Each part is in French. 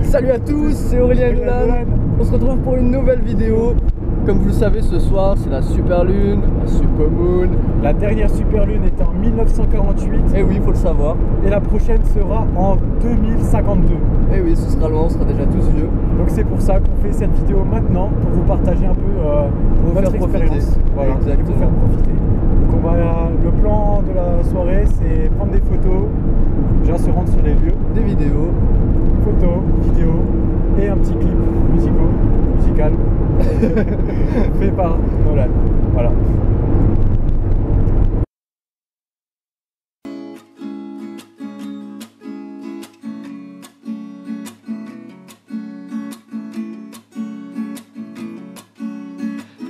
Salut à tous, c'est Aurélien Golan. On se retrouve pour une nouvelle vidéo. Comme vous le savez, ce soir c'est la super lune, la super moon. La dernière super lune était en 1948. Et oui, il faut le savoir. Et la prochaine sera en 2052. Et oui, ce sera loin, on sera déjà tous vieux. Donc c'est pour ça qu'on fait cette vidéo maintenant, pour vous partager un peu votre expérience. Voilà, et vous faire profiter. Donc le plan de la soirée, c'est prendre des photos, déjà se rendre sur les lieux, des vidéos, photos, vidéos et un petit clip musical fait par Nolan. Voilà.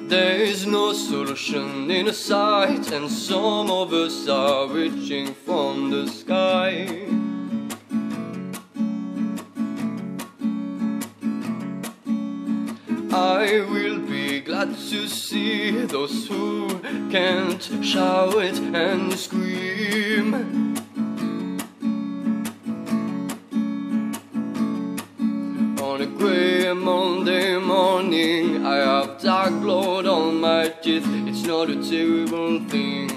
There is no solution in sight, and some of us are reaching from the sky. I will be glad to see those who can't shout and scream. On a grey Monday morning, I have dark blood on my teeth. It's not a terrible thing.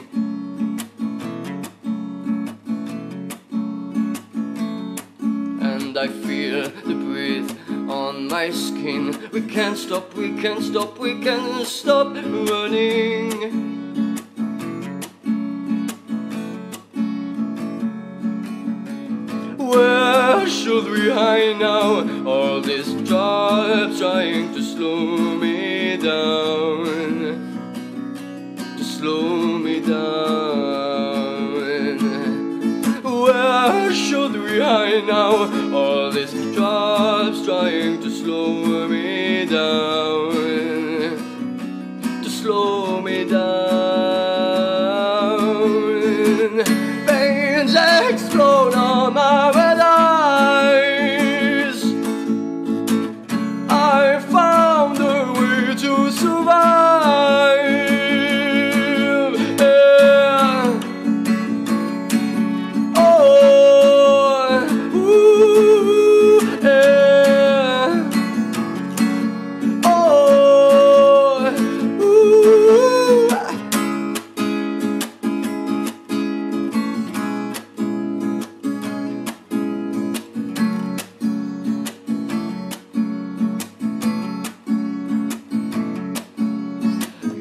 And I feel the breath on my skin. We can't stop, we can't stop, we can't stop running. Where should we hide now? All this drive trying to slow me down, to slow me down. Where should we hide now? All this drive trying to slow me down, to slow me down. Veins explode on my eyes. I found a way to survive. Yeah. Oh, ooh, yeah. Oh, ooh.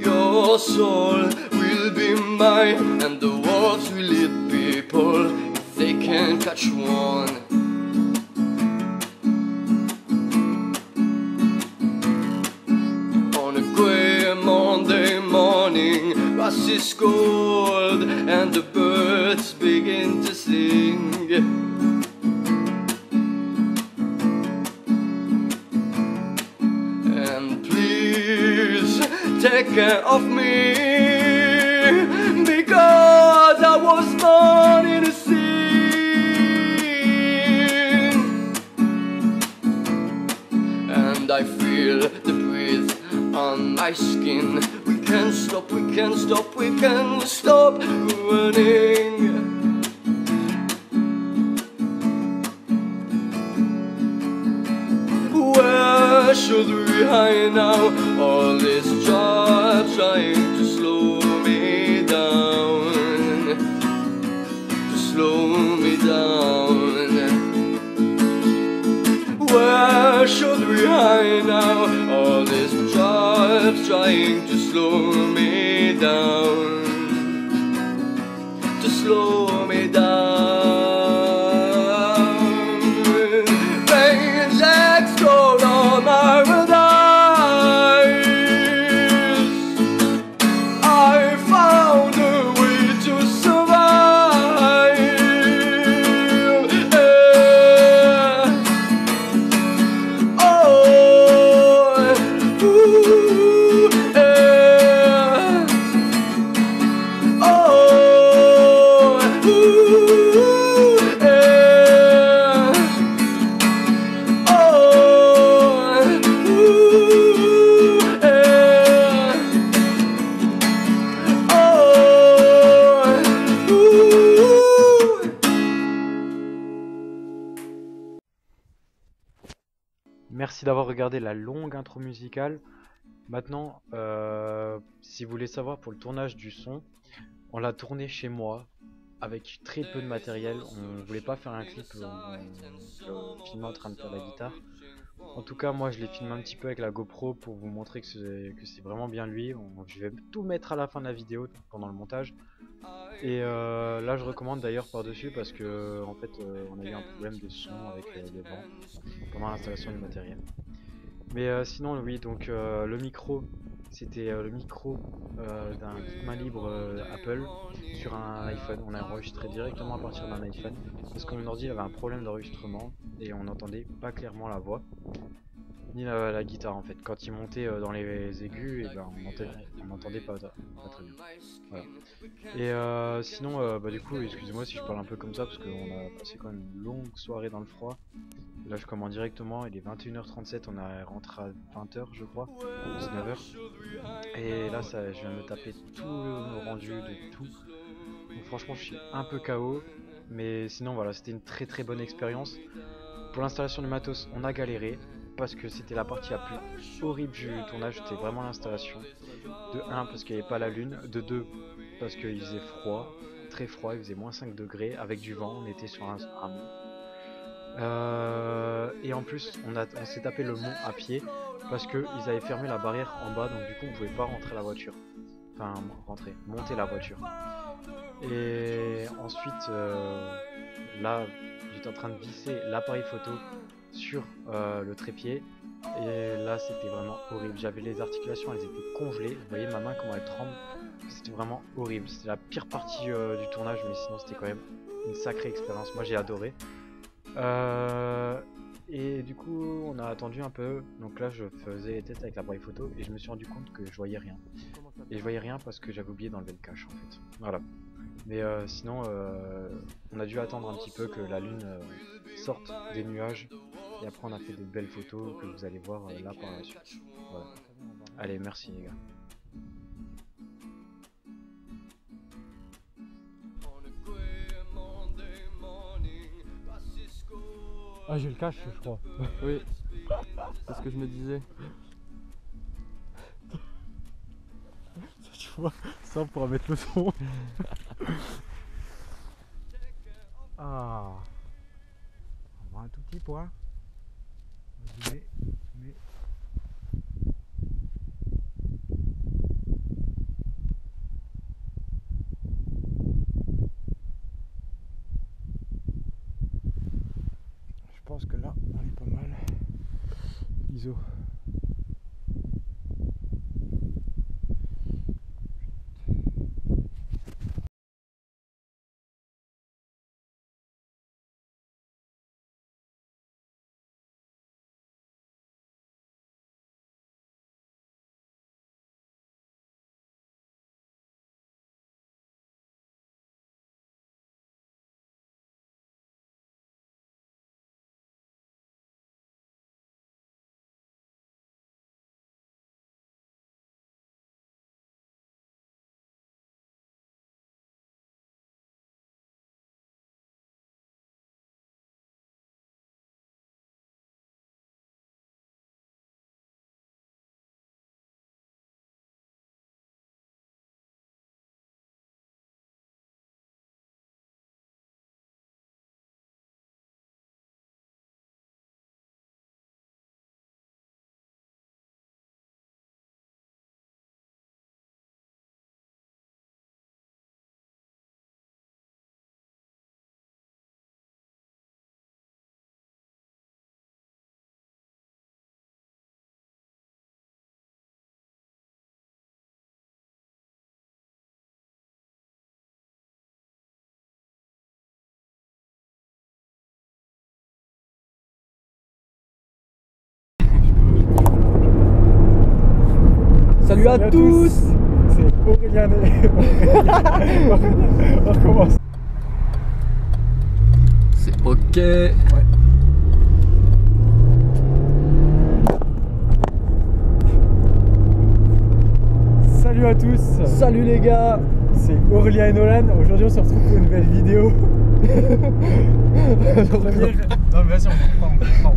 Your soul will be mine, and the wolves will eat people if they can catch one. On a grey Monday morning, grass is cold and the birds begin to sing. And please take care of me, because I was born in a sin. And I feel the breath on my skin. We can't stop, we can't stop, we can't stop running. Where should we hide now? All this drive trying to slow me down, to slow me down. Where should we hide now? All this drive trying to slow me down, to slow me down. Veins explode on my eyes. I found a way to survive. Yeah. Oh, ooh, yeah. Oh, ooh. Merci d'avoir regardé la longue intro musicale. Maintenant, si vous voulez savoir pour le tournage du son, on l'a tourné chez moi avec très peu de matériel. On voulait pas faire un clip où on filmait en train de faire la guitare. En tout cas, moi je l'ai filmé un petit peu avec la GoPro pour vous montrer que c'est vraiment bien lui. Je vais tout mettre à la fin de la vidéo pendant le montage. Et là je recommande d'ailleurs par dessus parce que en fait on a eu un problème de son avec le vent pendant l'installation du matériel. Mais sinon oui, donc le micro, c'était le micro d'un kit main libre Apple sur un iPhone. On a enregistré directement à partir d'un iPhone parce que mon ordi avait un problème d'enregistrement et on n'entendait pas clairement la voix ni la guitare en fait. Quand il montait dans les aigus, et ben, on n'entendait pas très bien. Voilà. Et sinon, bah, du coup, excusez-moi si je parle un peu comme ça parce qu'on a passé quand même une longue soirée dans le froid. Là je commande directement, il est 21h37, on est rentré à 20h je crois, 19h. Et là ça, je viens de me taper tout le rendu de tout. Donc franchement je suis un peu KO. Mais sinon voilà, c'était une très bonne expérience. Pour l'installation du matos, on a galéré parce que c'était la partie la plus horrible du tournage, c'était vraiment l'installation. De 1 parce qu'il n'y avait pas la lune, de 2 parce qu'il faisait froid, très froid, il faisait moins 5 degrés avec du vent, on était sur un et en plus on s'est tapé le mont à pied parce qu'ils avaient fermé la barrière en bas, donc du coup on pouvait pas rentrer la voiture, enfin monter la voiture. Et ensuite là j'étais en train de visser l'appareil photo sur le trépied et là c'était vraiment horrible, j'avais les articulations, elles étaient congelées, vous voyez ma main comment elle tremble, c'était vraiment horrible, c'était la pire partie du tournage, mais sinon c'était quand même une sacrée expérience, moi j'ai adoré. Et du coup on a attendu un peu, donc là je faisais les tests avec l'appareil photo et je me suis rendu compte que je voyais rien. Et je voyais rien parce que j'avais oublié d'enlever le cache en fait. Voilà. Mais sinon on a dû attendre un petit peu que la lune sorte des nuages et après on a fait de belles photos que vous allez voir là par la suite. Voilà. Allez, merci les gars. Ah, j'ai le cache, je crois. Oui, c'est ce que je me disais. Tu vois, ça on pourra mettre le son. Ah, on voit un tout petit point. Mais je pense que là on est pas mal. ISO. Salut à tous. C'est Aurélien. On recommence. C'est ok. Ouais. Salut à tous. Salut les gars. C'est Aurélien et Nolan. Aujourd'hui on se retrouve pour une nouvelle vidéo. Non mais vas-y on comprend.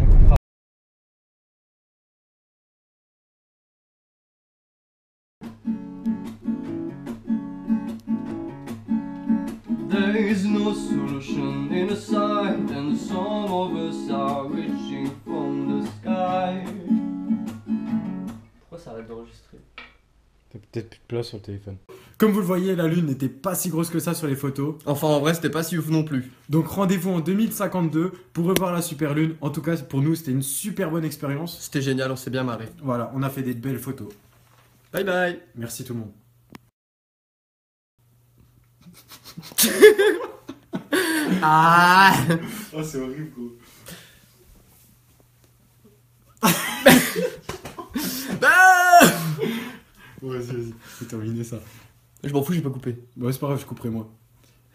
There is no solution in sight, and some of us are reaching from the sky. Pourquoi ça arrête d'enregistrer? T'as peut-être plus de place sur le téléphone. Comme vous le voyez, la lune n'était pas si grosse que ça sur les photos. Enfin, en vrai, c'était pas si ouf non plus. Donc rendez-vous en 2052 pour revoir la super lune. En tout cas, pour nous, c'était une super bonne expérience. C'était génial, on s'est bien marré. Voilà, on a fait des belles photos. Bye bye. Merci tout le monde. Ah. Oh, c'est horrible, gros. Vas-y, faut terminer ça. Je m'en fous, j'ai pas coupé. Bon, c'est pas grave, je couperai moi.